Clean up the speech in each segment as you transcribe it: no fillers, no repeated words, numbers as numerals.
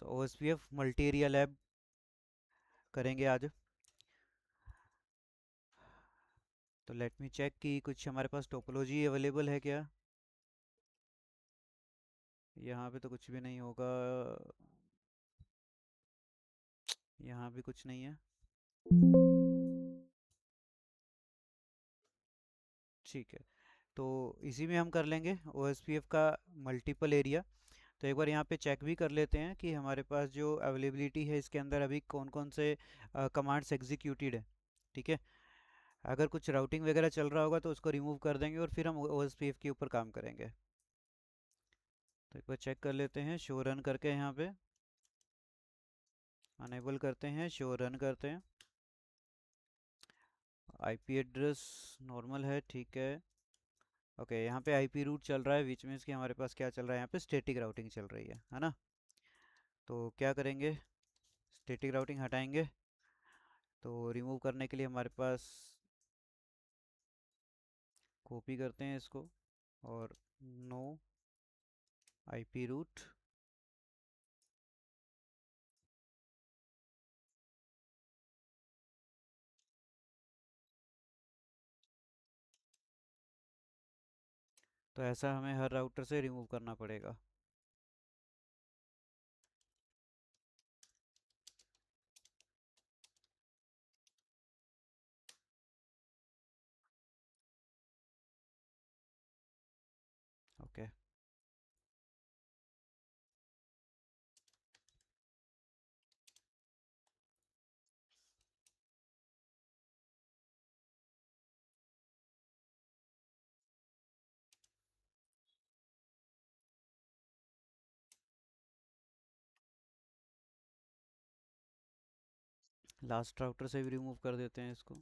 सो OSPF multi area lab करेंगे आज। तो लेट मी चेक कि कुछ हमारे पास टोपोलॉजी अवेलेबल है क्या। यहाँ पे तो कुछ भी नहीं होगा। यहाँ भी कुछ नहीं है। ठीक है, तो इसी में हम कर लेंगे OSPF का मल्टीपल एरिया। तो एक बार यहाँ पे चेक भी कर लेते हैं कि हमारे पास जो अवेलेबिलिटी है इसके अंदर अभी कौन कौन से कमांड्स एग्जीक्यूटेड है। ठीक है, अगर कुछ राउटिंग वगैरह चल रहा होगा तो उसको रिमूव कर देंगे और फिर हम OSPF के ऊपर काम करेंगे। तो एक बार चेक कर लेते हैं, शो रन करके यहाँ पे अनेबल करते हैं, शो रन करते हैं। आईपी एड्रेस नॉर्मल है, ठीक है। ओके, यहाँ पे आईपी रूट चल रहा है, विच मीन्स कि हमारे पास क्या चल रहा है, यहाँ पे स्टैटिक राउटिंग चल रही है ना। तो क्या करेंगे, स्टैटिक राउटिंग हटाएंगे। तो रिमूव करने के लिए हमारे पास कॉपी करते हैं इसको और नो आईपी रूट। तो ऐसा हमें हर राउटर से रिमूव करना पड़ेगा। ओके, लास्ट राउटर से भी रिमूव कर देते हैं इसको।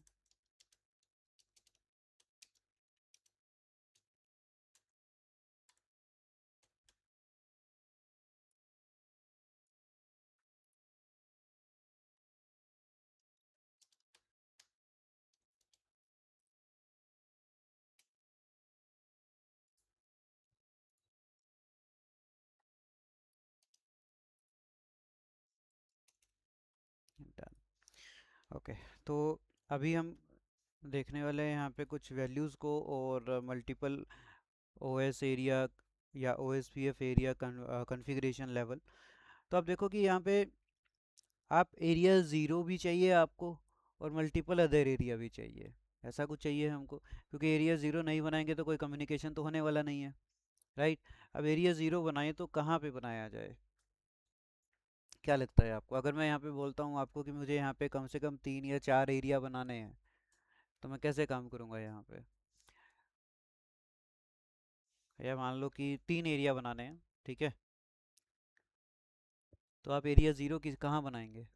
डन। ओके, तो अभी हम देखने वाले हैं यहाँ पे कुछ वैल्यूज़ को और मल्टीपल ओएस एरिया या OSPF एरिया कॉन्फ़िगरेशन लेवल। तो आप देखो कि यहाँ पे आप एरिया ज़ीरो भी चाहिए आपको और मल्टीपल अदर एरिया भी चाहिए, ऐसा कुछ चाहिए हमको, क्योंकि एरिया ज़ीरो नहीं बनाएंगे तो कोई कम्युनिकेशन तो होने वाला नहीं है, राइट। अब एरिया ज़ीरो बनाए तो कहाँ पे बनाया जाए, क्या लगता है आपको। अगर मैं यहाँ पे बोलता हूँ आपको कि मुझे यहाँ पे कम से कम 3 या 4 एरिया बनाने हैं, तो मैं कैसे काम करूँगा यहाँ पे। या मान लो कि 3 एरिया बनाने हैं, ठीक है। तो आप एरिया ज़ीरो किस कहाँ बनाएंगे।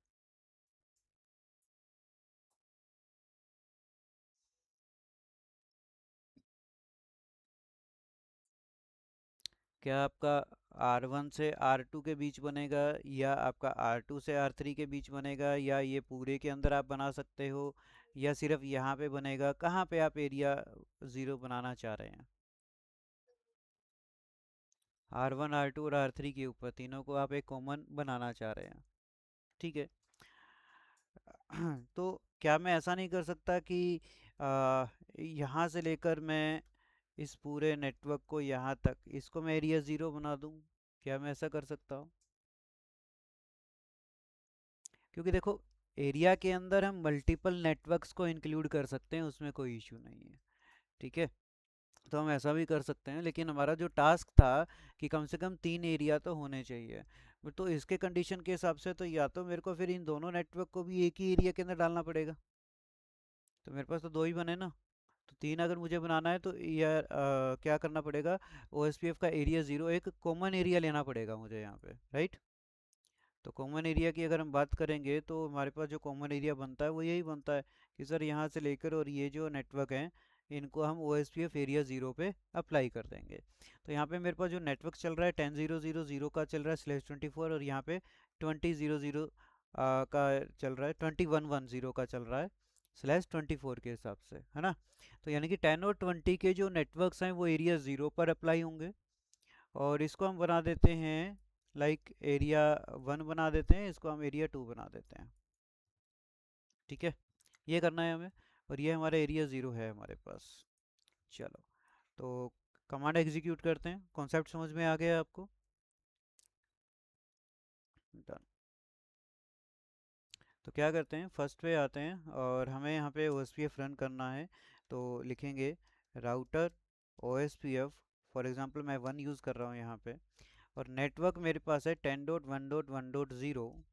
क्या आपका R1 से R2 के बीच बनेगा, या आपका R2 से R3 के बीच बनेगा, या ये पूरे के अंदर आप बना सकते हो, या सिर्फ यहाँ पे बनेगा, कहाँ पे आप एरिया ज़ीरो बनाना चाह रहे हैं। R1 R2 और R3 के ऊपर तीनों को आप एक कॉमन बनाना चाह रहे हैं, ठीक है। तो क्या मैं ऐसा नहीं कर सकता कि यहाँ से लेकर मैं इस पूरे नेटवर्क को यहाँ तक इसको मैं एरिया ज़ीरो बना दूँ, क्या मैं ऐसा कर सकता हूँ। क्योंकि देखो, एरिया के अंदर हम मल्टीपल नेटवर्क्स को इंक्लूड कर सकते हैं, उसमें कोई इशू नहीं है, ठीक है। तो हम ऐसा भी कर सकते हैं, लेकिन हमारा जो टास्क था कि कम से कम 3 एरिया तो होने चाहिए। तो इसके कंडीशन के हिसाब से तो या तो मेरे को फिर इन दोनों नेटवर्क को भी एक ही एरिया के अंदर डालना पड़ेगा। तो मेरे पास तो दो ही बने ना। तो 3 अगर मुझे बनाना है तो यार क्या करना पड़ेगा, OSPF का एरिया ज़ीरो एक कॉमन एरिया लेना पड़ेगा मुझे यहाँ पे, राइट। तो कॉमन एरिया की अगर हम बात करेंगे तो हमारे पास जो कॉमन एरिया बनता है वो यही बनता है कि सर यहाँ से लेकर और ये जो नेटवर्क हैं इनको हम OSPF एरिया ज़ीरो पे अप्लाई कर देंगे। तो यहाँ पे मेरे पास जो नेटवर्क चल रहा है 10.0.0.0 का चल रहा है /24, और यहाँ पे 20.0.0 का चल रहा है 21.1.0 का चल रहा है /24 के हिसाब से, है ना। तो यानी कि 10 और 20 के जो नेटवर्क्स हैं वो एरिया ज़ीरो पर अप्लाई होंगे। और इसको हम बना देते हैं लाइक एरिया 1 बना देते हैं, इसको हम एरिया 2 बना देते हैं। ठीक है, ये करना है हमें, और ये हमारा एरिया 0 है हमारे पास। चलो, तो कमांड एग्जीक्यूट करते हैं। कॉन्सेप्ट समझ में आ गया आपको? डन। तो क्या करते हैं, फर्स्ट पे आते हैं और हमें यहाँ पे OSPF रन करना है। तो लिखेंगे राउटर OSPF, फॉर एग्जांपल मैं 1 यूज़ कर रहा हूँ यहाँ पे, और नेटवर्क मेरे पास है 10.1.1.0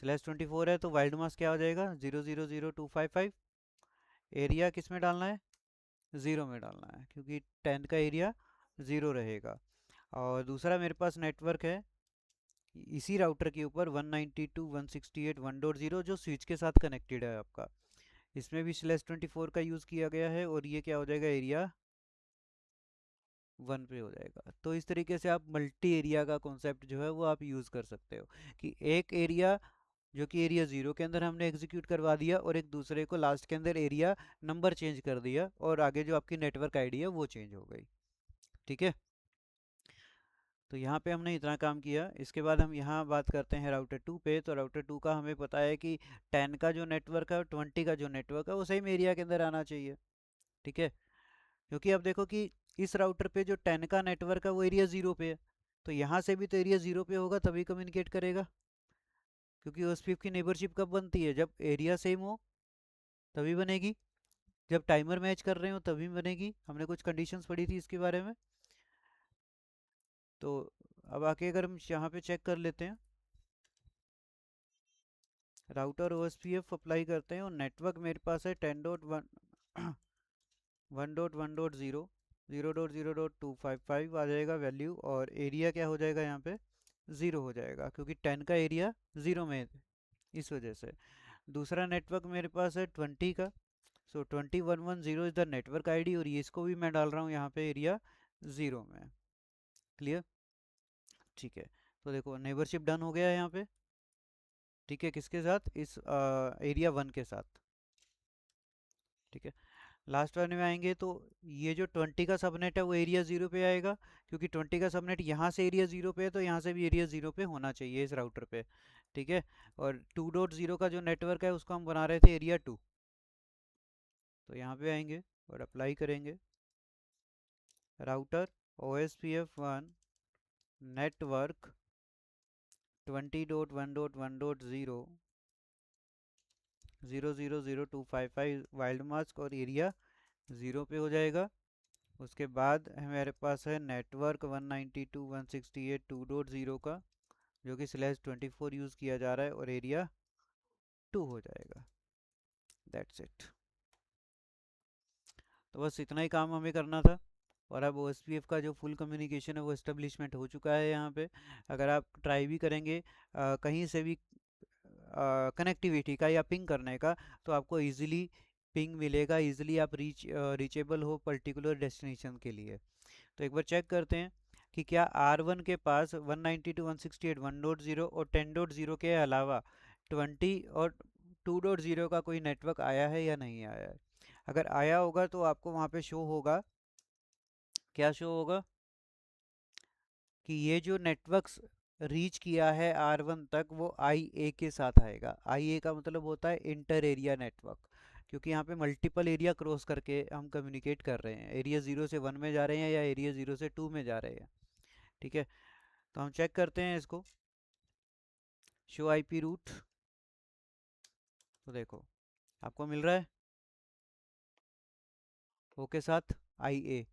/24 है, तो वाइल्ड मास्क क्या हो जाएगा, 0000255। एरिया किस में डालना है, 0 में डालना है, क्योंकि 10 का एरिया 0 रहेगा। और दूसरा मेरे पास नेटवर्क है इसी राउटर के ऊपर 192.168.1.0 जो स्विच के साथ कनेक्टेड है आपका। इसमें भी /24 का यूज़ किया गया है, और ये क्या हो जाएगा, एरिया 1 पे हो जाएगा। तो इस तरीके से आप मल्टी एरिया का कॉन्सेप्ट जो है वो आप यूज़ कर सकते हो, कि एक एरिया जो कि एरिया 0 के अंदर हमने एग्जीक्यूट करवा दिया, और एक दूसरे को लास्ट के अंदर एरिया नंबर चेंज कर दिया, और आगे जो आपकी नेटवर्क आईडी है वो चेंज हो गई। ठीक है, तो यहाँ पे हमने इतना काम किया। इसके बाद हम यहाँ बात करते हैं राउटर 2 पे। तो राउटर 2 का हमें पता है कि 10 का जो नेटवर्क है और 20 का जो नेटवर्क है वो सेम एरिया के अंदर आना चाहिए। ठीक है, क्योंकि अब देखो कि इस राउटर पे जो 10 का नेटवर्क है वो एरिया 0 पे है, तो यहाँ से भी तो एरिया 0 पे होगा तभी कम्युनिकेट करेगा, क्योंकि OSPF की नेबरशिप कब बनती है, जब एरिया सेम हो तभी बनेगी, जब टाइमर मैच कर रहे हो तभी बनेगी। हमने कुछ कंडीशंस पढ़ी थी इसके बारे में। तो अब आके अगर हम यहाँ पे चेक कर लेते हैं, राउटर OSPF अप्लाई करते हैं, और नेटवर्क मेरे पास है 10.1.1.0 0.0.255 आ जाएगा वैल्यू, और एरिया क्या हो जाएगा यहाँ पे, 0 हो जाएगा, क्योंकि 10 का एरिया 0 में है, इस वजह से। दूसरा नेटवर्क मेरे पास है 20 का, सो 2110 इज द नेटवर्क आईडी, और ये इसको भी मैं डाल रहा हूँ यहाँ पे एरिया 0 में। क्लियर? ठीक है, तो देखो नेबरशिप डन हो गया है यहाँ पे। ठीक है, किसके साथ, इस एरिया 1 के साथ। ठीक है, लास्ट वाले में आएंगे तो ये जो 20 का सबनेट है वो एरिया 0 पे आएगा, क्योंकि 20 का सबनेट यहाँ से एरिया 0 पे है, तो यहाँ से भी एरिया 0 पे होना चाहिए इस राउटर पे। ठीक है, और 2.0 का जो नेटवर्क है उसको हम बना रहे थे एरिया 2, तो यहाँ पे आएंगे और अप्लाई करेंगे router OSPF1 network 20.1.1.0 0000255 wild mask, और एरिया 0 पे हो जाएगा। उसके बाद हमारे पास है नेटवर्क 192.168.2.0 का, जो कि /24 यूज़ किया जा रहा है, और एरिया 2 हो जाएगा। That's it. तो बस इतना ही काम हमें करना था, और अब OSPF का जो फुल कम्युनिकेशन है वो इस्टेब्लिशमेंट हो चुका है यहाँ पे। अगर आप ट्राई भी करेंगे कहीं से भी कनेक्टिविटी का या पिंग करने का, तो आपको इजीली पिंग मिलेगा, इजीली आप रीचेबल हो पर्टिकुलर डेस्टिनेशन के लिए। तो एक बार चेक करते हैं कि क्या R1 के पास 192.168.1.0 और 10.0 के अलावा 20 और 2.0 का कोई नेटवर्क आया है या नहीं आया है। अगर आया होगा तो आपको वहाँ पे शो होगा, क्या शो होगा, कि ये जो नेटवर्क्स रीच किया है R1 तक वो IA के साथ आएगा। IA का मतलब होता है इंटर एरिया नेटवर्क, क्योंकि यहाँ पे मल्टीपल एरिया क्रॉस करके हम कम्युनिकेट कर रहे हैं, एरिया 0 से 1 में जा रहे हैं या एरिया 0 से 2 में जा रहे हैं। ठीक है, तो हम चेक करते हैं इसको, शो IP रूट। तो देखो आपको मिल रहा है O के साथ IA,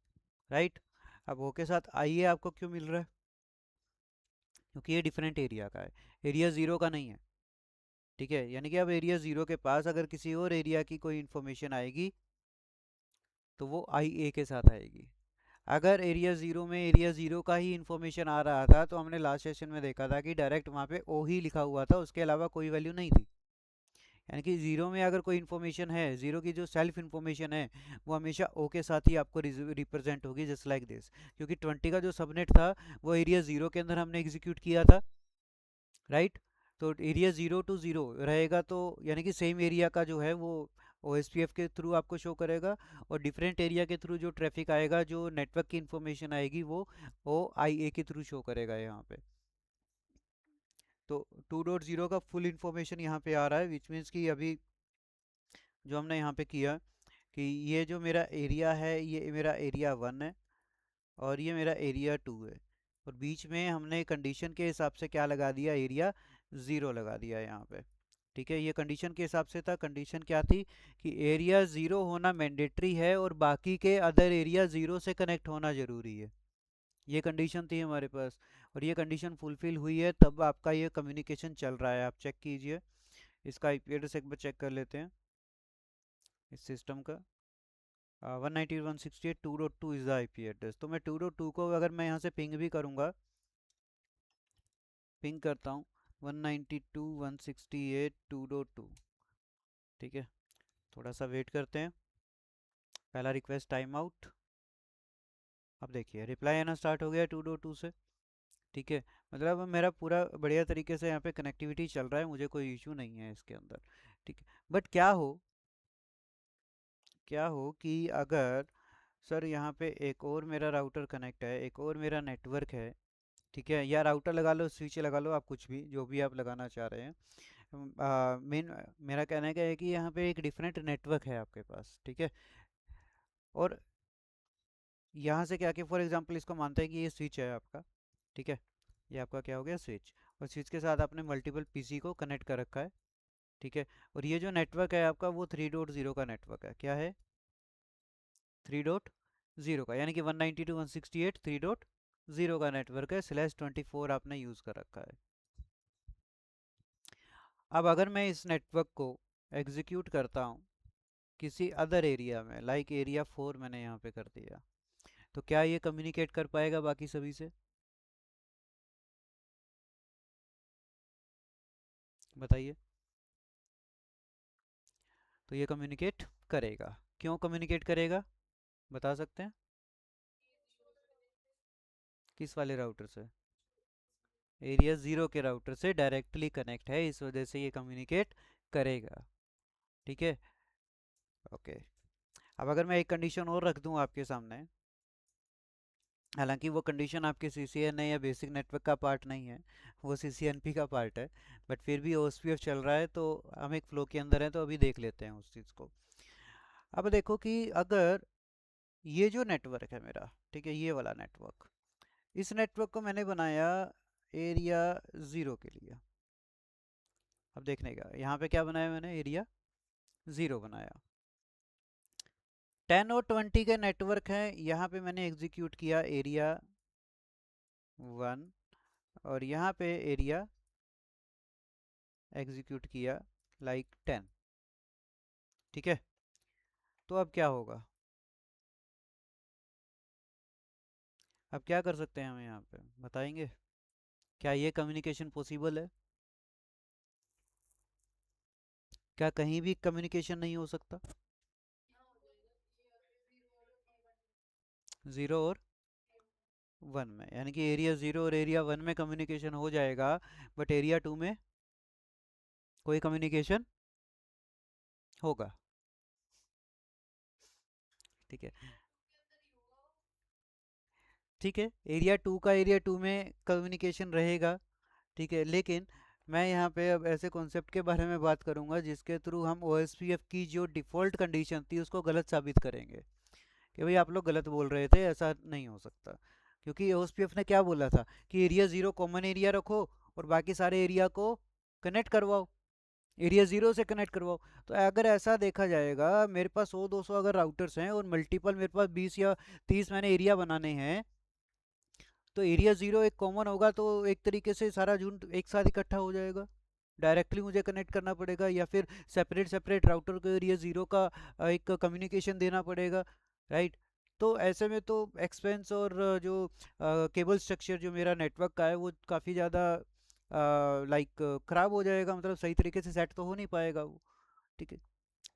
राइट। अब O के साथ IA आपको क्यों मिल रहा है, क्योंकि ये डिफरेंट एरिया का है, एरिया 0 का नहीं है। ठीक है, यानी कि अब एरिया 0 के पास अगर किसी और एरिया की कोई इन्फॉर्मेशन आएगी तो वो IA के साथ आएगी। अगर एरिया 0 में एरिया 0 का ही इन्फॉर्मेशन आ रहा था, तो हमने लास्ट सेशन में देखा था कि डायरेक्ट वहाँ पे O ही लिखा हुआ था, उसके अलावा कोई वैल्यू नहीं थी। यानी कि 0 में अगर कोई इन्फॉर्मेशन है, 0 की जो सेल्फ इन्फॉर्मेशन है वो हमेशा O के साथ ही आपको रिप्रेजेंट होगी, जस्ट लाइक दिस। क्योंकि 20 का जो सबनेट था वो एरिया 0 के अंदर हमने एग्जीक्यूट किया था, राइट। तो एरिया 0 to 0 रहेगा, तो यानी कि सेम एरिया का जो है वो OSPF के थ्रू आपको शो करेगा, और डिफरेंट एरिया के थ्रू जो ट्रैफिक आएगा, जो नेटवर्क की इंफॉर्मेशन आएगी, वो IA के थ्रू शो करेगा यहाँ पे। तो 2.0 का फुल इंफॉर्मेशन यहाँ पे आ रहा है, विच मीन्स कि अभी जो हमने यहाँ पे किया कि ये जो मेरा एरिया है ये मेरा एरिया 1 है और ये मेरा एरिया 2 है, और बीच में हमने कंडीशन के हिसाब से क्या लगा दिया, एरिया 0 लगा दिया यहाँ पे। ठीक है, ये कंडीशन के हिसाब से था। कंडीशन क्या थी कि एरिया 0 होना मैंडेटरी है और बाकी के अदर एरिया 0 से कनेक्ट होना ज़रूरी है। ये कंडीशन थी हमारे पास, और ये कंडीशन फुलफिल हुई है, तब आपका ये कम्युनिकेशन चल रहा है। आप चेक कीजिए, इसका आईपी एड्रेस एक बार चेक कर लेते हैं इस सिस्टम का। 192.168.2.2 इज़ द आईपी एड्रेस। तो मैं 2.2 को अगर मैं यहाँ से पिंग भी करूँगा, पिंग करता हूँ 192.168.2.2। ठीक है, थोड़ा सा वेट करते हैं। पहला रिक्वेस्ट टाइम आउट। अब देखिए रिप्लाई आना स्टार्ट हो गया 2.2 से। ठीक है, मतलब अब मेरा पूरा बढ़िया तरीके से यहाँ पे कनेक्टिविटी चल रहा है, मुझे कोई इशू नहीं है इसके अंदर। ठीक है, बट क्या हो कि अगर सर यहाँ पे एक और मेरा राउटर कनेक्ट है, एक और मेरा नेटवर्क है, ठीक है, या राउटर लगा लो, स्विच लगा लो, आप कुछ भी जो भी आप लगाना चाह रहे हैं। मेन मेरा कहने का है कि यहाँ पे एक डिफरेंट नेटवर्क है आपके पास। ठीक है, और यहाँ से क्या कि फॉर एग्जांपल इसको मानते हैं कि ये स्विच है आपका। ठीक है, ये आपका क्या हो गया, स्विच। और स्विच के साथ आपने मल्टीपल पीसी को कनेक्ट कर रखा है। ठीक है, और ये जो नेटवर्क है आपका वो 3.0 का नेटवर्क है। क्या है, 3.0 का, यानी कि 192.168.3.0 का नेटवर्क है, /24 आपने यूज़ कर रखा है। अब अगर मैं इस नेटवर्क को एग्जीक्यूट करता हूँ किसी अदर एरिया में, लाइक एरिया 4 मैंने यहाँ पे कर दिया, तो क्या ये कम्युनिकेट कर पाएगा बाकी सभी से? बताइए। तो ये कम्युनिकेट करेगा। क्यों कम्युनिकेट करेगा, बता सकते हैं? किस वाले राउटर से? एरिया 0 के राउटर से डायरेक्टली कनेक्ट है, इस वजह से ये कम्युनिकेट करेगा। ठीक है, ओके। अब अगर मैं एक कंडीशन और रख दूं आपके सामने, हालांकि वो कंडीशन आपके CCNA या बेसिक नेटवर्क का पार्ट नहीं है, वो CCNP का पार्ट है, बट फिर भी OSPF चल रहा है तो हम एक फ्लो के अंदर हैं, तो अभी देख लेते हैं उस चीज़ को। अब देखो कि अगर ये जो नेटवर्क है मेरा, ठीक है, ये वाला नेटवर्क, इस नेटवर्क को मैंने बनाया एरिया 0 के लिए। अब देखने का यहाँ पे क्या बनाया मैंने, एरिया 0 बनाया। 10 और 20 के नेटवर्क हैं, यहाँ पे मैंने एग्जीक्यूट किया एरिया 1, और यहाँ पे एरिया एग्जीक्यूट किया लाइक 10। ठीक है, तो अब क्या होगा, अब क्या कर सकते हैं हम यहाँ पे, बताएंगे? क्या ये कम्युनिकेशन पॉसिबल है? क्या कहीं भी कम्युनिकेशन नहीं हो सकता? 0 और 1 में, यानी कि एरिया 0 और एरिया 1 में कम्युनिकेशन हो जाएगा, बट एरिया 2 में कोई कम्युनिकेशन होगा। ठीक है, ठीक है, एरिया 2 में कम्युनिकेशन रहेगा। ठीक है, लेकिन मैं यहाँ पे अब ऐसे कॉन्सेप्ट के बारे में बात करूँगा जिसके थ्रू हम OSPF की जो डिफ़ॉल्ट कंडीशन थी उसको गलत साबित करेंगे कि भाई आप लोग गलत बोल रहे थे, ऐसा नहीं हो सकता। क्योंकि OSPF ने क्या बोला था कि एरिया 0 कॉमन एरिया रखो और बाकी सारे एरिया को कनेक्ट करवाओ, एरिया 0 से कनेक्ट करवाओ। तो अगर ऐसा देखा जाएगा, मेरे पास 100-200 अगर राउटर्स हैं और मल्टीपल मेरे पास 20 या 30 मैंने एरिया बनाने हैं, तो एरिया 0 एक कॉमन होगा, तो एक तरीके से सारा झुंड एक साथ इकट्ठा हो जाएगा। डायरेक्टली मुझे कनेक्ट करना पड़ेगा या फिर सेपरेट सेपरेट राउटर को एरिया 0 का एक कम्युनिकेशन देना पड़ेगा, राइट? तो ऐसे में तो एक्सपेंस और जो केबल स्ट्रक्चर जो मेरा नेटवर्क का है वो काफ़ी ज़्यादा लाइक ख़राब हो जाएगा, मतलब सही तरीके से सेट तो हो नहीं पाएगा वो। ठीक है,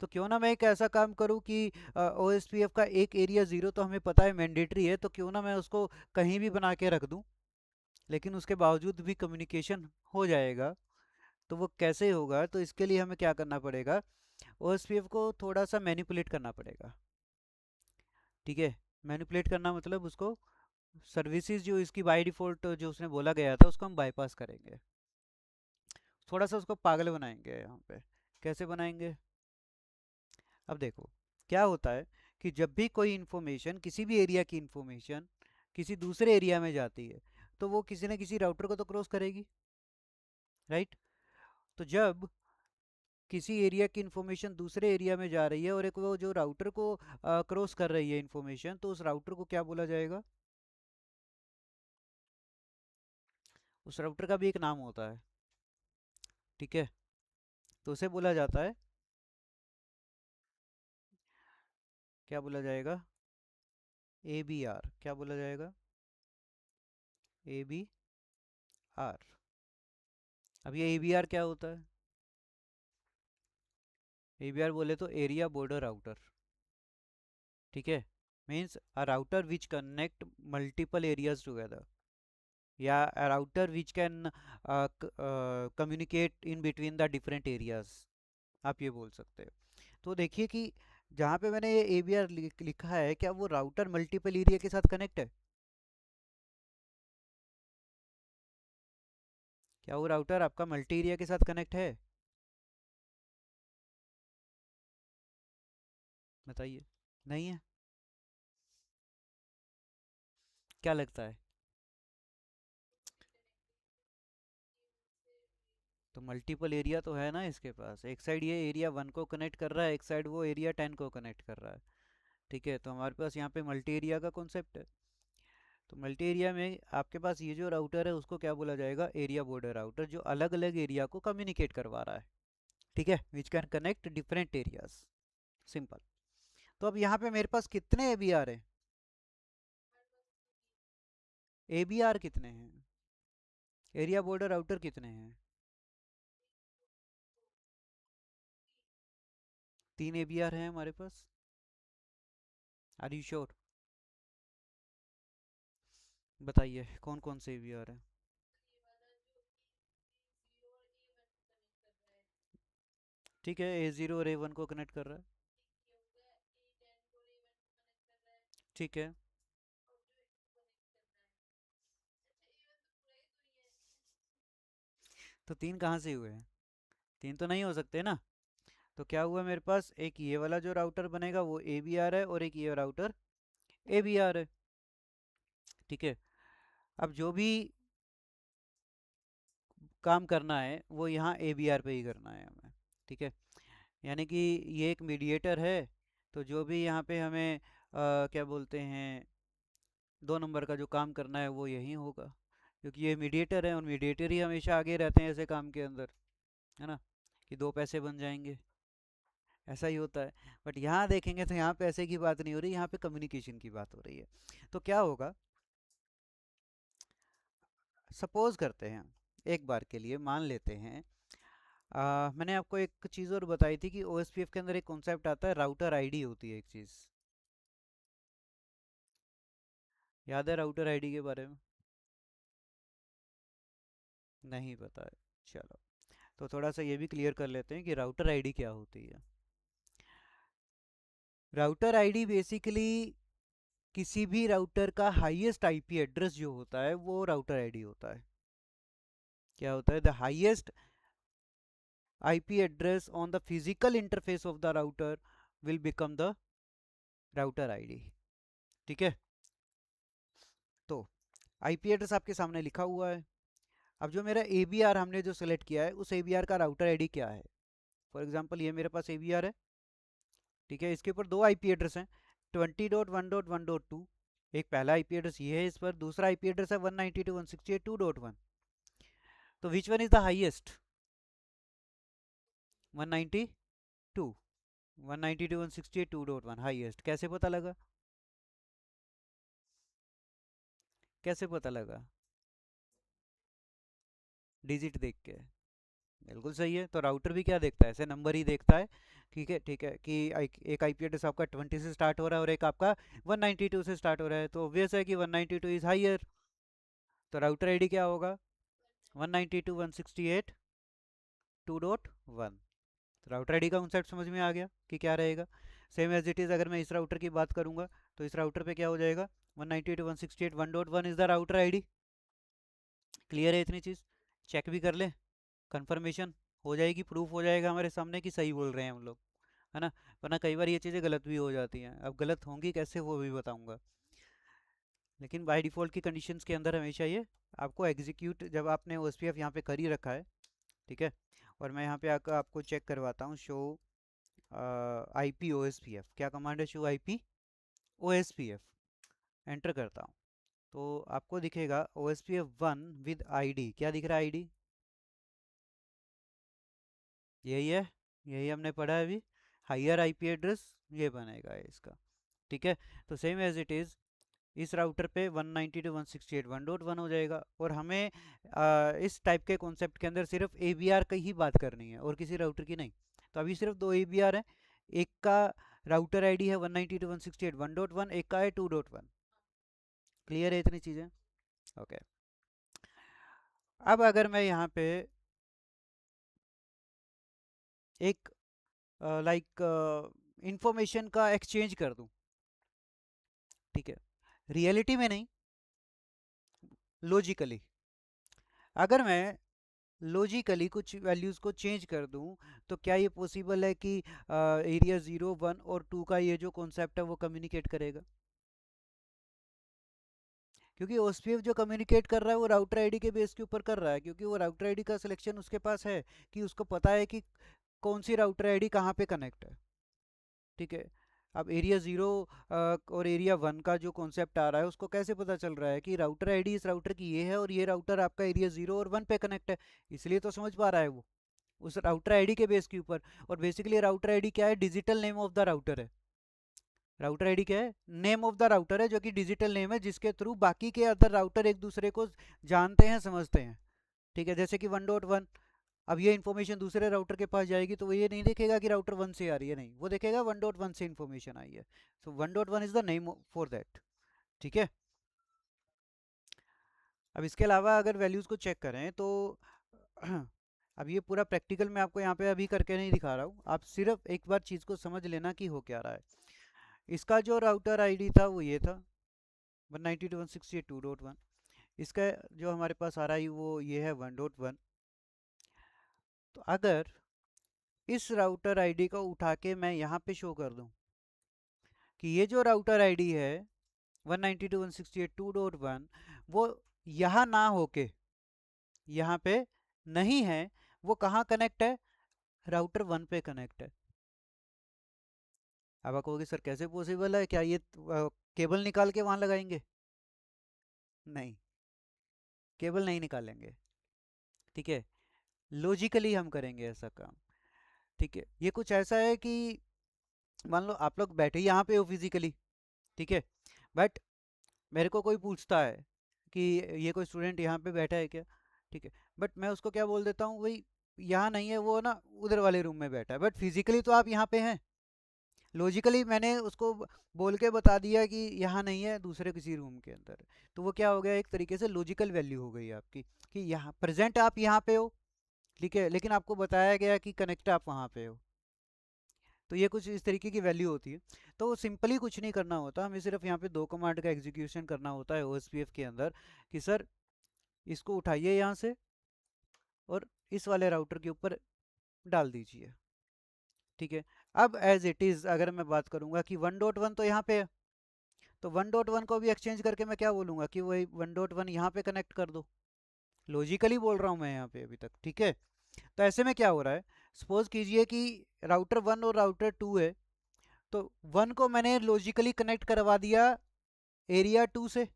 तो क्यों ना मैं एक ऐसा काम करूं कि OSPF का एक एरिया 0 तो हमें पता है मैंडेटरी है, तो क्यों ना मैं उसको कहीं भी बना के रख दूं, लेकिन उसके बावजूद भी कम्युनिकेशन हो जाएगा। तो वो कैसे होगा, तो इसके लिए हमें क्या करना पड़ेगा, OSPF को थोड़ा सा मैनिपुलेट करना पड़ेगा। ठीक है, मैनिपुलेट करना मतलब उसको सर्विसेज जो इसकी बाय डिफ़ॉल्ट जो उसने बोला गया था उसको हम बाईपास करेंगे। थोड़ा सा उसको पागल बनाएंगे यहाँ पे। कैसे बनाएंगे? अब देखो क्या होता है कि जब भी कोई इंफॉर्मेशन, किसी भी एरिया की इंफॉर्मेशन किसी दूसरे एरिया में जाती है, तो वो किसी न किसी राउटर को तो क्रॉस करेगी, राइट? तो जब किसी एरिया की इंफॉर्मेशन दूसरे एरिया में जा रही है और एक वो जो राउटर को क्रॉस कर रही है इंफॉर्मेशन, तो उस राउटर को क्या बोला जाएगा? उस राउटर का भी एक नाम होता है, ठीक है? तो उसे बोला जाता है, क्या बोला जाएगा? A B R. क्या बोला जाएगा? A B R. अब ये ए बी आर क्या होता है? ए बी आर बोले तो एरिया बॉर्डर राउटर, ठीक है? Means a router which connect multiple areas together, या a router which can communicate in between the different areas, आप ये बोल सकते हो। तो देखिए कि जहाँ पे मैंने ये ABR लिखा है, क्या वो राउटर मल्टीपल एरिया के साथ कनेक्ट है? क्या वो राउटर आपका मल्टी एरिया के साथ कनेक्ट है? बताइए। नहीं है? क्या लगता है? तो मल्टीपल एरिया तो है ना इसके पास, एक साइड ये एरिया 1 को कनेक्ट कर रहा है, एक साइड वो एरिया 10 को कनेक्ट कर रहा है, ठीक है? तो हमारे पास यहाँ पे मल्टी एरिया का कॉन्सेप्ट है। तो मल्टी एरिया में आपके पास ये जो राउटर है उसको क्या बोला जाएगा? एरिया बॉर्डर राउटर, जो अलग अलग एरिया को कम्युनिकेट करवा रहा है, ठीक है? Which can connect different areas. Simple. तो अब यहाँ पे मेरे पास कितने ए बी आर हैं? ए बी आर कितने हैं? एरिया बॉर्डर राउटर कितने हैं? 3 ए बी आर हैं हमारे पास। Are you sure? बताइए कौन कौन से ए बी आर हैं? ठीक है, A0 और A1 को कनेक्ट कर रहा है, ठीक है? तो 3 कहाँ से हुए हैं? 3 तो नहीं हो सकते ना। तो क्या हुआ मेरे पास, एक ये वाला जो राउटर बनेगा वो ए बी आर है, और एक ये राउटर ए बी आर है, ठीक है? अब जो भी काम करना है वो यहाँ ए बी आर पे ही करना है हमें, ठीक है? यानी कि ये एक मीडिएटर है, तो जो भी यहाँ पे हमें क्या बोलते हैं, 2 नंबर का जो काम करना है वो यही होगा, क्योंकि ये मीडिएटर है और मीडिएटर ही हमेशा आगे रहते हैं ऐसे काम के अंदर, है ना? कि 2 पैसे बन जाएंगे, ऐसा ही होता है। बट यहाँ देखेंगे तो यहाँ पैसे की बात नहीं हो रही, यहाँ पे कम्युनिकेशन की बात हो रही है। तो क्या होगा, सपोज करते हैं, एक बार के लिए मान लेते हैं, मैंने आपको एक चीज़ और बताई थी कि OSPF के अंदर एक कॉन्सेप्ट आता है, राउटर आईडी होती है एक चीज़। याद है राउटर आईडी के बारे में? नहीं पता है? चलो, तो थोड़ा सा ये भी क्लियर कर लेते हैं कि राउटर आईडी क्या होती है। राउटर आईडी बेसिकली किसी भी राउटर का हाईएस्ट आईपी एड्रेस जो होता है वो राउटर आईडी होता है। क्या होता है? The highest IP address on the physical interface of the router will become the router ID, ठीक है? तो आईपी एड्रेस आपके सामने लिखा हुआ है। अब जो मेरा ए बी आर हमने जो सेलेक्ट किया है, उस ए बी आर का राउटर आईडी क्या है? फॉर एग्जांपल ये मेरे पास ए बी आर है, ठीक है? इसके ऊपर 2 आईपी एड्रेस हैं, 20.1.1.2। एक पहला आईपी एड्रेस ये है, इस पर दूसरा आईपी एड्रेस है 192.168.2.1। तो which one is the highest? 192। 192.168.2.1 highest. कैसे पता लगा? कैसे पता लगा? डिजिट देख के। बिल्कुल सही है। तो राउटर भी क्या देखता है? ऐसे नंबर ही देखता है, ठीक है? ठीक है कि एक आईपी एड्रेस आपका 20 से स्टार्ट हो रहा है और एक आपका 192 से स्टार्ट हो रहा है, तो ऑब्वियस है कि 192 इज हाइयर। तो राउटर आईडी क्या होगा? 192.168.2.1। तो राउटर आईडी का कॉन्सेप्ट समझ में आ गया कि क्या रहेगा? सेम एज इट इज़ अगर मैं इस राउटर की बात करूंगा, तो इस राउटर पे क्या हो जाएगा? 192.168.1.1 is the router ID. Clear है इतनी चीज़? चेक भी कर ले। कंफर्मेशन हो जाएगी, प्रूफ हो जाएगा हमारे सामने कि सही बोल रहे हैं हम लोग, है ना। वरना कई बार ये चीज़ें गलत भी हो जाती हैं, अब गलत होंगी कैसे वो भी बताऊंगा। लेकिन बाय डिफ़ॉल्ट की कंडीशंस के अंदर हमेशा ये आपको एग्जीक्यूट, जब आपने ओ एस पी एफ यहाँ पे कर ही रखा है, ठीक है। और मैं यहाँ पे आकर आपको चेक करवाता हूँ, show I P O S P F, क्या कमांड है, show I P O S P F, enter करता हूँ तो आपको दिखेगा O S P F one with I D, क्या दिख रहा है आई डी, यही है, यही हमने पढ़ा है अभी, हायर आईपी एड्रेस ये बनेगा इसका, ठीक है। तो सेम एज इट इज़ इस राउटर पे 192.168.1.1 हो जाएगा, और हमें इस टाइप के कॉन्सेप्ट के अंदर सिर्फ ए बी आर की ही बात करनी है और किसी राउटर की नहीं। तो अभी सिर्फ दो ए बी आर हैं, एक का राउटर आईडी है 192.168.1.1, एक का है 2.1। क्लियर है इतनी चीज़ें, ओके। अब अगर मैं यहाँ पे एक लाइक इंफॉर्मेशन का एक्सचेंज कर दूं, ठीक है, रियलिटी में नहीं, लॉजिकली, अगर मैं लॉजिकली कुछ वैल्यूज़ को चेंज कर दूं, तो क्या ये पॉसिबल है कि एरिया 0, 1 और 2 का ये जो कॉन्सेप्ट है वो कम्युनिकेट करेगा? क्योंकि ओएसपीएफ जो कम्युनिकेट कर रहा है वो राउटर आईडी के बेस के ऊपर कर रहा है, क्योंकि वो राउटर आईडी का सिलेक्शन उसके पास है, कि उसको पता है कि कौन सी राउटर आईडी कहाँ पे कनेक्ट है, ठीक है। अब एरिया 0 और एरिया 1 का जो कॉन्सेप्ट आ रहा है उसको कैसे पता चल रहा है कि राउटर आईडी इस राउटर की ये है और ये राउटर आपका एरिया 0 और 1 पे कनेक्ट है, इसलिए तो समझ पा रहा है वो उस राउटर आईडी के बेस के ऊपर। और बेसिकली राउटर आईडी क्या है, digital name of the router है। राउटर आईडी क्या है, नेम ऑफ द राउटर है, जो कि डिजिटल नेम है जिसके थ्रू बाकी के अदर राउटर एक दूसरे को जानते हैं, समझते हैं, ठीक है। जैसे कि 1.1, अब ये इन्फॉर्मेशन दूसरे राउटर के पास जाएगी तो वो ये नहीं देखेगा कि राउटर 1 से आ रही है, नहीं, वो देखेगा 1.1 से इन्फॉर्मेशन आई है। सो 1.1 is the name for that, ठीक है। अब इसके अलावा अगर वैल्यूज़ को चेक करें तो अब ये पूरा प्रैक्टिकल मैं आपको यहाँ पे अभी करके नहीं दिखा रहा हूँ, आप सिर्फ एक बार चीज़ को समझ लेना कि हो क्या रहा है। इसका जो राउटर आईडी था वो ये था 192.168.2.1, इसका जो हमारे पास आ रहा है वो ये है 1.1। तो अगर इस राउटर आईडी को उठा के मैं यहाँ पे शो कर दूँ कि ये जो राउटर आईडी है 192.168.2.1 वो यहाँ ना होके यहाँ पे नहीं है, वो कहाँ कनेक्ट है, राउटर 1 पे कनेक्ट है। अब आप कहोगे सर कैसे पॉसिबल है, क्या ये केबल निकाल के वहाँ लगाएंगे? नहीं, केबल नहीं निकालेंगे, ठीक है। लॉजिकली हम करेंगे ऐसा काम, ठीक है। ये कुछ ऐसा है कि मान लो आप लोग बैठे यहाँ पे हो फिजिकली, ठीक है, बट मेरे को कोई पूछता है कि ये कोई स्टूडेंट यहाँ पे बैठा है क्या, ठीक है, बट मैं उसको क्या बोल देता हूँ, वही यहाँ नहीं है, वो ना उधर वाले रूम में बैठा है, बट फिजिकली तो आप यहाँ पे हैं। लॉजिकली मैंने उसको बोल के बता दिया कि यहाँ नहीं है, दूसरे किसी रूम के अंदर है। तो वो क्या हो गया, एक तरीके से लॉजिकल वैल्यू हो गई आपकी, कि यहाँ प्रेजेंट आप यहाँ पे हो, ठीक है, लेकिन आपको बताया गया कि कनेक्ट आप वहाँ पे हो। तो ये कुछ इस तरीके की वैल्यू होती है। तो सिंपली कुछ नहीं करना होता, हमें सिर्फ यहाँ पे दो कमांड का एग्जीक्यूशन करना होता है ओएसपीएफ के अंदर, कि सर इसको उठाइए यहाँ से और इस वाले राउटर के ऊपर डाल दीजिए, ठीक है। अब एज इट इज़ अगर मैं बात करूँगा कि 1.1 तो यहाँ पे है, तो 1.1 को भी एक्सचेंज करके मैं क्या बोलूँगा कि वही 1.1 यहाँ पे कनेक्ट कर दो। लॉजिकली बोल रहा हूँ मैं यहाँ पे अभी तक, ठीक है। तो ऐसे में क्या हो रहा है, सपोज कीजिए कि राउटर 1 और राउटर 2 है, तो 1 को मैंने लॉजिकली कनेक्ट करवा दिया एरिया 2 से,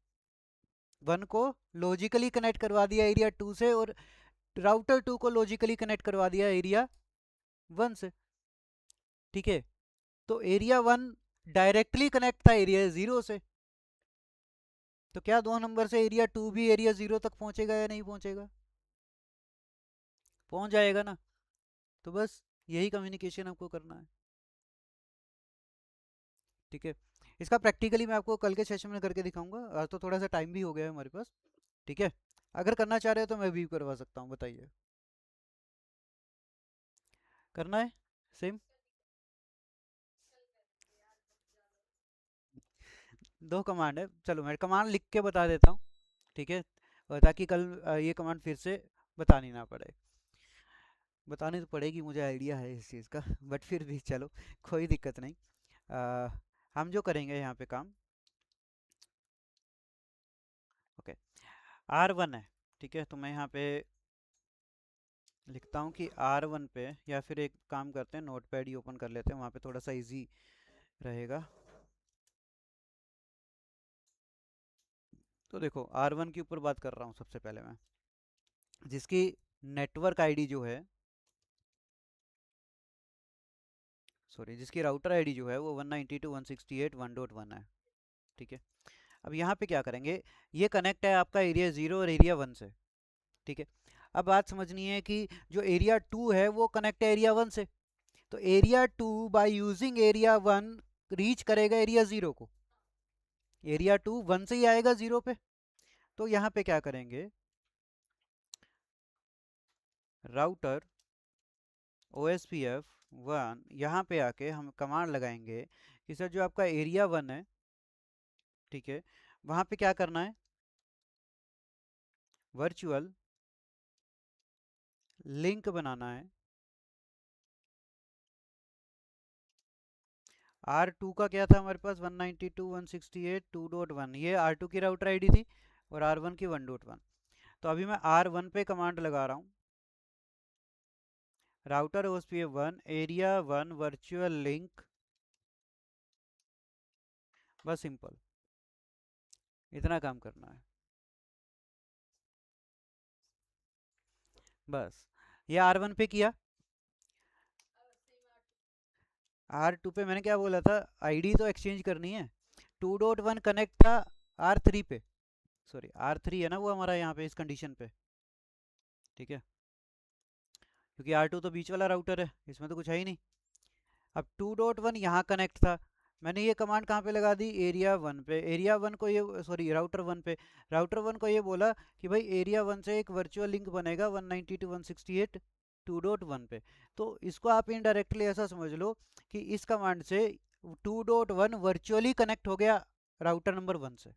1 को लॉजिकली कनेक्ट करवा दिया एरिया 2 से, और राउटर 2 को लॉजिकली कनेक्ट करवा दिया एरिया 1 से, ठीक है। तो एरिया 1 डायरेक्टली कनेक्ट था एरिया 0 से, तो क्या 2 नंबर से एरिया 2 भी एरिया 0 तक पहुंचेगा या नहीं पहुंचेगा? पहुंच जाएगा ना। तो बस यही कम्युनिकेशन आपको करना है, ठीक है। इसका प्रैक्टिकली मैं आपको कल के सेशन में करके दिखाऊंगा, आज तो थोड़ा सा टाइम भी हो गया है हमारे पास, ठीक है। अगर करना चाह रहे हो तो मैं भी करवा सकता हूँ, बताइए, करना है सेम? दो कमांड है, चलो मैं कमांड लिख के बता देता हूँ, ठीक है, और ताकि कल ये कमांड फिर से बतानी ना पड़े। बतानी तो पड़ेगी, मुझे आइडिया है इस चीज़ का बट फिर भी चलो, कोई दिक्कत नहीं। आ, हम जो करेंगे यहाँ पे काम, ओके, R1 है, ठीक है, तो मैं यहाँ पे लिखता हूँ कि R1 पे, या फिर एक काम करते हैं, नोट पैड ही ओपन कर लेते हैं, वहाँ पे थोड़ा सा इजी रहेगा। तो देखो R1 के ऊपर बात कर रहा हूँ सबसे पहले मैं, जिसकी नेटवर्क आईडी जो है, सॉरी, जिसकी राउटर आईडी जो है वो 192.168.1.1 है, ठीक है। अब यहाँ पे क्या करेंगे, ये कनेक्ट है आपका एरिया 0 और एरिया 1 से, ठीक है। अब बात समझनी है कि जो एरिया 2 है वो कनेक्ट है एरिया 1 से, तो area 2 by using area 1 reach करेगा एरिया 0 को, एरिया 2 1 से ही आएगा 0 पे। तो यहाँ पे क्या करेंगे, राउटर OSPF 1, यहाँ पे आके हम कमांड लगाएंगे कि सर जो आपका एरिया 1 है, ठीक है, वहाँ पे क्या करना है, वर्चुअल लिंक बनाना है। R2 का क्या था हमारे पास, 192.168.2.1, ये R2 की राउटर आईडी थी, और R1 की 1.1। तो अभी मैं R1 पे कमांड लगा रहा हूँ, router OSPF 1 area 1 virtual link, बस सिंपल इतना काम करना है, बस। ये R1 पे किया, R2 पे मैंने क्या बोला था, आईडी तो एक्सचेंज करनी है, 2.1 कनेक्ट था R3 पे, सॉरी R3 है ना वो हमारा यहाँ पे इस कंडीशन पे, ठीक है, क्योंकि R2 तो बीच वाला राउटर है, इसमें तो कुछ है ही नहीं। अब 2.1 यहाँ कनेक्ट था, मैंने ये कमांड कहाँ पे लगा दी, एरिया 1 पे, एरिया 1 को ये, सॉरी राउटर 1 पे, राउटर 1 को ये बोला कि भाई एरिया 1 से एक वर्चुअल लिंक बनेगा 192.168.2.1 पे। तो इसको आप इनडायरेक्टली ऐसा समझ लो कि इस कमांड से 2.1 वर्चुअली कनेक्ट हो गया राउटर नंबर 1 से।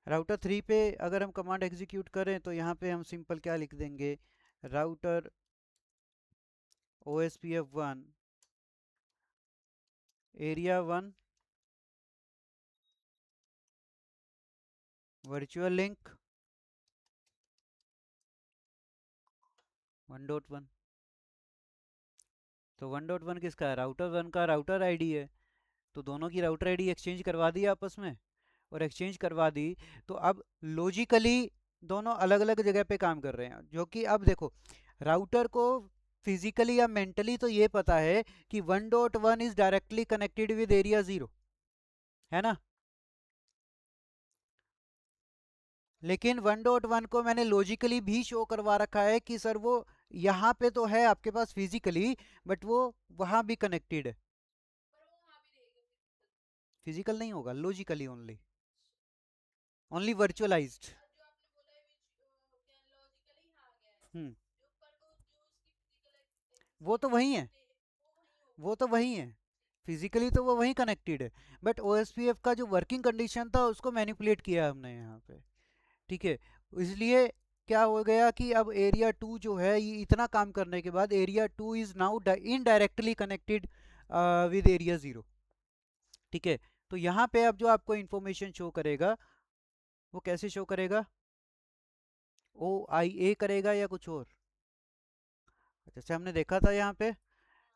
राउटर 3 पे अगर हम कमांड एग्जीक्यूट करें तो यहाँ पे हम सिंपल क्या लिख देंगे, router OSPF 1 area 1 virtual link 1.1। तो 1.1 किसका है, राउटर 1 का राउटर आईडी है, तो दोनों की राउटर आईडी एक्सचेंज करवा दी आपस में, और एक्सचेंज करवा दी, तो अब लॉजिकली दोनों अलग अलग जगह पे काम कर रहे हैं, जो कि अब देखो राउटर को फिजिकली या मेंटली तो ये पता है कि 1.1 is directly connected with area 0, है ना, लेकिन 1.1 को मैंने लॉजिकली भी शो करवा रखा है कि सर वो यहाँ पे तो है आपके पास फिजिकली, बट वो वहाँ भी कनेक्टेड है, फिजिकल नहीं होगा, लॉजिकली ओनली, ओनली वर्चुअलाइज्ड। हम्म, वो तो वही है, वो तो वही है, फिजिकली तो वो वही कनेक्टेड है, बट OSPF का जो वर्किंग कंडीशन था उसको मैनिपुलेट किया हमने यहाँ पे, ठीक है। इसलिए क्या हो गया कि अब एरिया 2 जो है, ये इतना काम करने के बाद area 2 is now indirectly connected with area 0, ठीक है। तो यहाँ पे अब जो आपको इंफॉर्मेशन शो करेगा वो कैसे शो करेगा, OIA करेगा या कुछ और, जैसे हमने देखा था यहाँ पे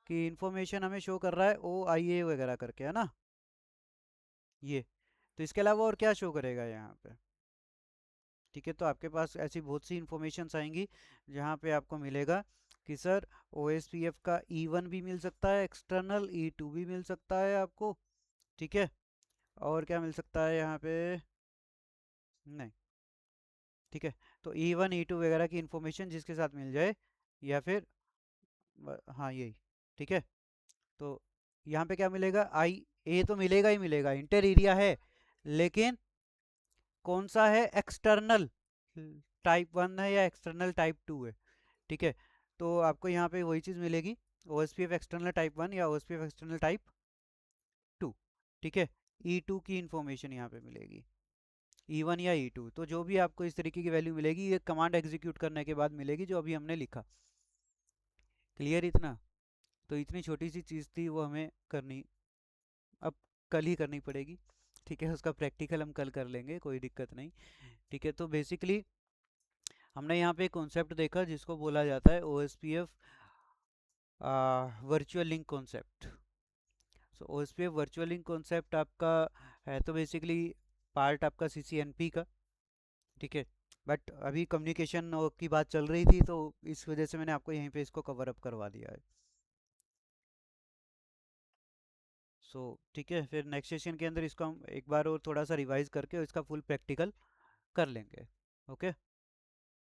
कि इंफॉर्मेशन हमें शो कर रहा है OIA वगैरह करके, है ना, ये। तो इसके अलावा और क्या शो करेगा यहाँ पे, ठीक है। तो आपके पास ऐसी बहुत सी इंफॉर्मेशंस आएंगी जहाँ पे आपको मिलेगा कि सर OSPF का E1 भी मिल सकता है एक्सटर्नल, E2 भी मिल सकता है आपको, ठीक है, और क्या मिल सकता है यहाँ पे, नहीं, ठीक है। तो E1 E2 वगैरह की इंफॉर्मेशन जिसके साथ मिल जाए, या फिर हाँ यही, ठीक है। तो यहाँ पे क्या मिलेगा, IA तो मिलेगा ही मिलेगा, इंटर एरिया है, लेकिन कौन सा है, एक्सटर्नल टाइप 1 है या एक्सटर्नल टाइप 2 है, ठीक है। तो आपको यहाँ पे वही चीज़ मिलेगी, OSPF एक्सटर्नल टाइप 1 या OSPF एक्सटर्नल टाइप 2, ठीक है। E2 की इंफॉर्मेशन यहाँ पे मिलेगी, E1 या E2, तो जो भी आपको इस तरीके की वैल्यू मिलेगी ये कमांड एग्जीक्यूट करने के बाद मिलेगी जो अभी हमने लिखा। क्लियर इतना? तो इतनी छोटी सी चीज़ थी वो हमें करनी अब कल ही करनी पड़ेगी। ठीक है, उसका प्रैक्टिकल हम कल कर लेंगे, कोई दिक्कत नहीं। ठीक है, तो बेसिकली हमने यहाँ पे एक कॉन्सेप्ट देखा जिसको बोला जाता है OSPF वर्चुअल लिंक कॉन्सेप्ट। सो OSPF वर्चुअल लिंक कॉन्सेप्ट आपका है तो बेसिकली पार्ट आपका CCNP का। ठीक है, बट अभी कम्युनिकेशन की बात चल रही थी तो इस वजह से मैंने आपको यहीं पे इसको कवर अप करवा दिया है। सो ठीक है, फिर नेक्स्ट सेशन के अंदर इसको हम एक बार और थोड़ा सा रिवाइज करके इसका फुल प्रैक्टिकल कर लेंगे। ओके।